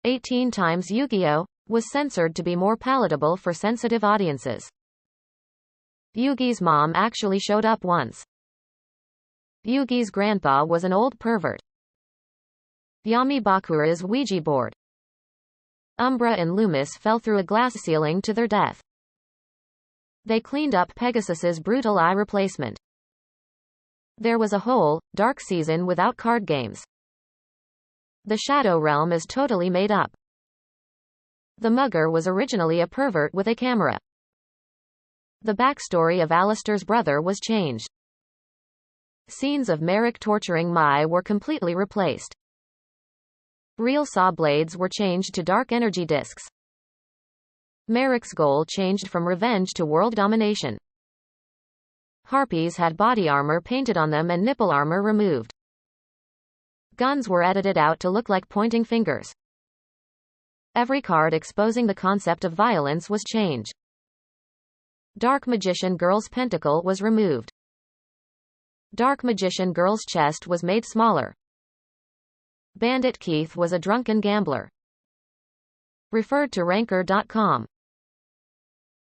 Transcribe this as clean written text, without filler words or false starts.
18 times Yu-Gi-Oh! Was censored to be more palatable for sensitive audiences. Yugi's mom actually showed up once. Yugi's grandpa was an old pervert. Yami Bakura's Ouija board. Umbra and Lumis fell through a glass ceiling to their death. They cleaned up Pegasus's brutal eye replacement. There was a whole, dark season without card games. The Shadow Realm is totally made up. The mugger was originally a pervert with a camera. The backstory of Alister's brother was changed. Scenes of Marik torturing Mai were completely replaced. Real saw blades were changed to dark energy discs. Marik's goal changed from revenge to world domination. Harpies had body armor painted on them and nipple armor removed. Guns were edited out to look like pointing fingers. Every card exposing the concept of violence was changed. Dark Magician Girl's Pentacle was removed. Dark Magician Girl's chest was made smaller. Bandit Keith was a drunken gambler. Referred to Ranker.com.